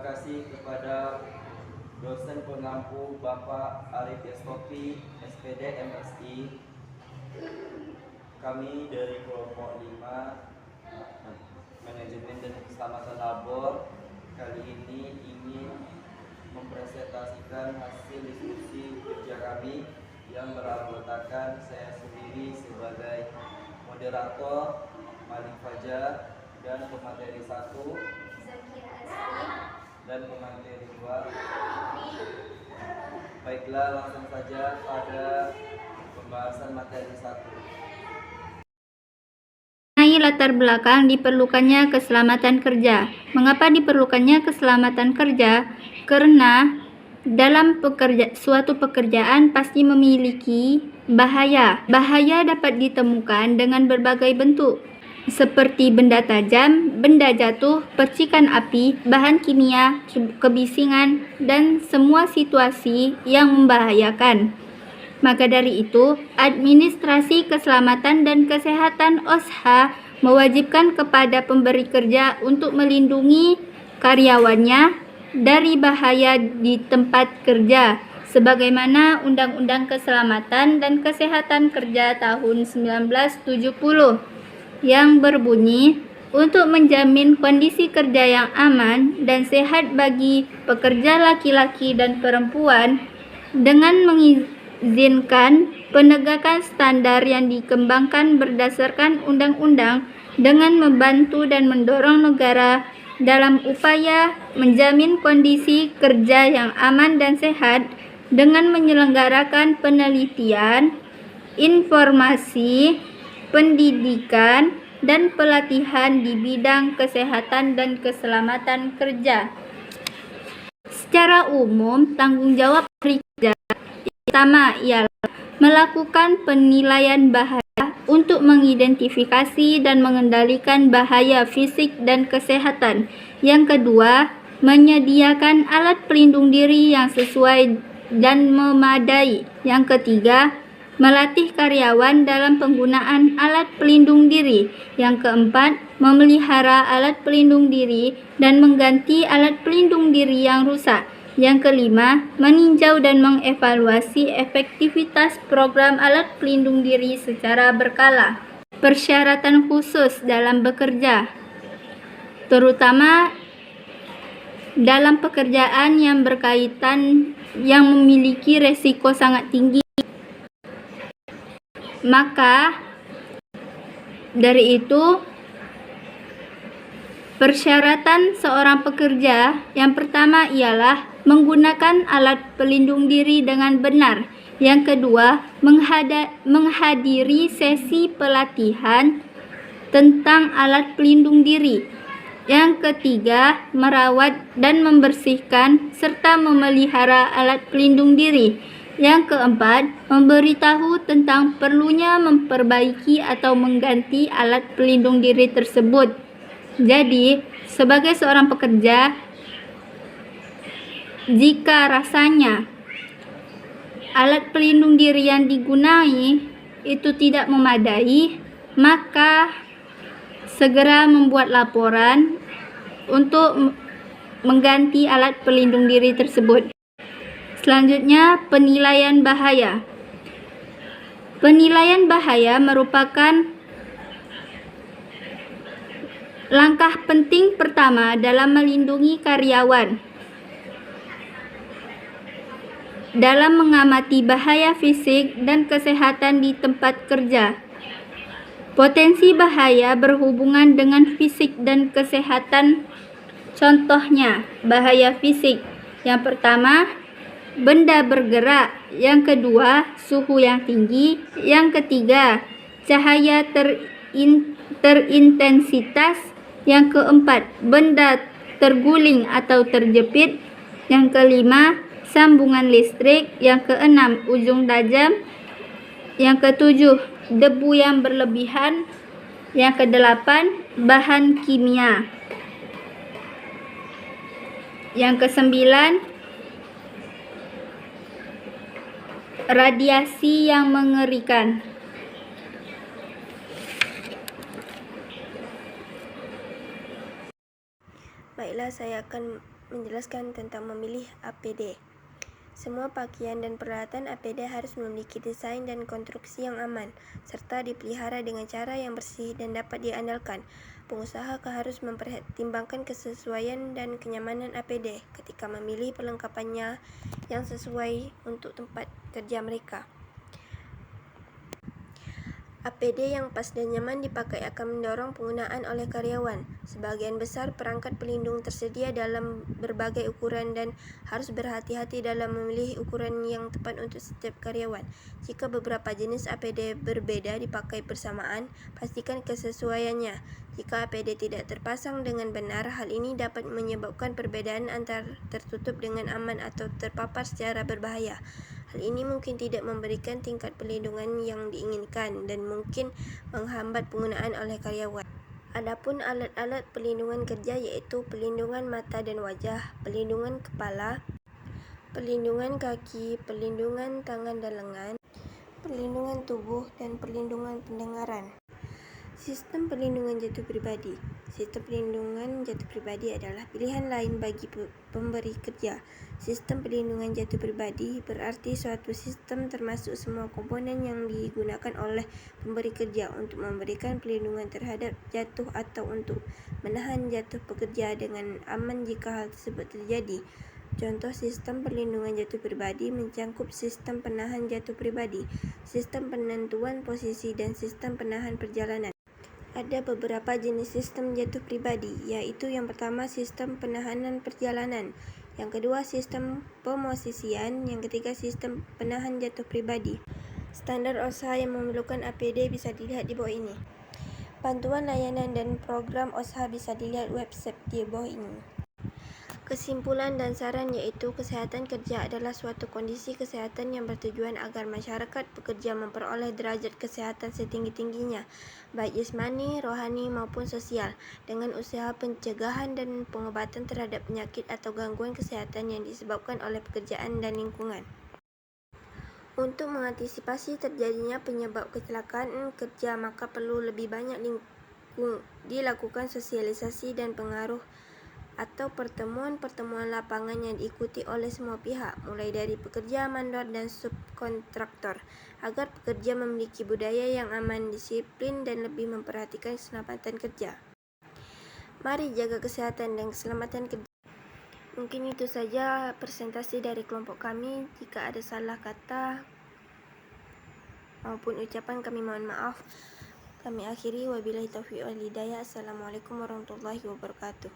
kasih kepada dosen pengampu Bapak Arif Estopi, SPD MSI. Kami dari kelompok 5 Manajemen dan Keselamatan Labor kali ini ingin mempresentasikan hasil diskusi kerja kami yang beranggotakan saya sendiri sebagai moderator, Malik Fajar, dan pemateri 1 dan pemateri 2. Baiklah, langsung saja pada pembahasan materi 1. Latar belakang diperlukannya keselamatan kerja. Mengapa diperlukannya keselamatan kerja? Karena dalam suatu pekerjaan pasti memiliki bahaya. Bahaya dapat ditemukan dengan berbagai bentuk, seperti benda tajam, benda jatuh, percikan api, bahan kimia, kebisingan, dan semua situasi yang membahayakan. Maka dari itu, Administrasi Keselamatan dan Kesehatan OSHA mewajibkan kepada pemberi kerja untuk melindungi karyawannya dari bahaya di tempat kerja, sebagaimana Undang-Undang Keselamatan dan Kesehatan Kerja tahun 1970 yang berbunyi, untuk menjamin kondisi kerja yang aman dan sehat bagi pekerja laki-laki dan perempuan dengan mengizinkan penegakan standar yang dikembangkan berdasarkan undang-undang dengan membantu dan mendorong negara dalam upaya menjamin kondisi kerja yang aman dan sehat dengan menyelenggarakan penelitian, informasi, pendidikan, dan pelatihan di bidang kesehatan dan keselamatan kerja. Secara umum, tanggung jawab kerja pertama ialah melakukan penilaian bahaya untuk mengidentifikasi dan mengendalikan bahaya fisik dan kesehatan. Yang kedua, menyediakan alat pelindung diri yang sesuai dan memadai. Yang ketiga, melatih karyawan dalam penggunaan alat pelindung diri. Yang keempat, memelihara alat pelindung diri dan mengganti alat pelindung diri yang rusak. Yang kelima, meninjau dan mengevaluasi efektivitas program alat pelindung diri secara berkala. Persyaratan khusus dalam bekerja, terutama dalam pekerjaan yang berkaitan yang memiliki resiko sangat tinggi. Maka dari itu, persyaratan seorang pekerja yang pertama ialah menggunakan alat pelindung diri dengan benar. Yang kedua, menghadiri sesi pelatihan tentang alat pelindung diri. Yang ketiga, merawat dan membersihkan serta memelihara alat pelindung diri. Yang keempat, memberitahu tentang perlunya memperbaiki atau mengganti alat pelindung diri tersebut. Jadi, sebagai seorang pekerja, jika rasanya alat pelindung diri yang digunakan itu tidak memadai, maka segera membuat laporan untuk mengganti alat pelindung diri tersebut. Selanjutnya, penilaian bahaya. Penilaian bahaya merupakan langkah penting pertama dalam melindungi karyawan dalam mengamati bahaya fisik dan kesehatan di tempat kerja. Potensi bahaya berhubungan dengan fisik dan kesehatan. Contohnya, bahaya fisik. Yang pertama, benda bergerak. Yang kedua, suhu yang tinggi. Yang ketiga, cahaya terintensitas. Yang keempat, benda terguling atau terjepit. Yang kelima, sambungan listrik. Yang keenam, ujung tajam. Yang ketujuh, debu yang berlebihan. Yang kedelapan, bahan kimia. Yang kesembilan, radiasi yang mengerikan. Baiklah, saya akan menjelaskan tentang memilih APD. Semua pakaian dan peralatan APD harus memiliki desain dan konstruksi yang aman, serta dipelihara dengan cara yang bersih dan dapat diandalkan. Pengusaha harus mempertimbangkan kesesuaian dan kenyamanan APD ketika memilih perlengkapannya yang sesuai untuk tempat kerja mereka. APD yang pas dan nyaman dipakai akan mendorong penggunaan oleh karyawan. Sebagian besar perangkat pelindung tersedia dalam berbagai ukuran dan harus berhati-hati dalam memilih ukuran yang tepat untuk setiap karyawan. Jika beberapa jenis APD berbeda dipakai bersamaan, pastikan kesesuaiannya. Jika APD tidak terpasang dengan benar, hal ini dapat menyebabkan perbedaan antara tertutup dengan aman atau terpapar secara berbahaya. Hal ini mungkin tidak memberikan tingkat perlindungan yang diinginkan dan mungkin menghambat penggunaan oleh karyawan. Adapun alat-alat perlindungan kerja yaitu pelindungan mata dan wajah, pelindungan kepala, pelindungan kaki, pelindungan tangan dan lengan, perlindungan tubuh, dan perlindungan pendengaran. Sistem perlindungan jatuh pribadi. Sistem perlindungan jatuh pribadi adalah pilihan lain bagi pemberi kerja. Sistem perlindungan jatuh pribadi berarti suatu sistem termasuk semua komponen yang digunakan oleh pemberi kerja untuk memberikan perlindungan terhadap jatuh atau untuk menahan jatuh pekerja dengan aman jika hal tersebut terjadi. Contoh sistem perlindungan jatuh pribadi mencangkup sistem penahan jatuh pribadi, sistem penentuan posisi, dan sistem penahan perjalanan. Ada beberapa jenis sistem jatuh pribadi, yaitu yang pertama sistem penahanan perjalanan, yang kedua sistem pemosisian, yang ketiga sistem penahan jatuh pribadi. Standar usaha yang memerlukan APD bisa dilihat di bawah ini. Bantuan layanan dan program usaha bisa dilihat website di bawah ini. Kesimpulan dan saran yaitu kesehatan kerja adalah suatu kondisi kesehatan yang bertujuan agar masyarakat pekerja memperoleh derajat kesehatan setinggi-tingginya, baik jasmani, rohani maupun sosial, dengan usaha pencegahan dan pengobatan terhadap penyakit atau gangguan kesehatan yang disebabkan oleh pekerjaan dan lingkungan. Untuk mengantisipasi terjadinya penyebab kecelakaan kerja, maka perlu lebih banyak dilakukan sosialisasi dan pengaruh atau pertemuan-pertemuan lapangan yang diikuti oleh semua pihak, mulai dari pekerja, mandor, dan subkontraktor, agar pekerja memiliki budaya yang aman, disiplin, dan lebih memperhatikan keselamatan kerja. Mari jaga kesehatan dan keselamatan kerja. Mungkin itu saja presentasi dari kelompok kami. Jika ada salah kata maupun ucapan, kami mohon maaf. Kami akhiri, wabillahi taufiq wal hidayah. Assalamualaikum warahmatullahi wabarakatuh.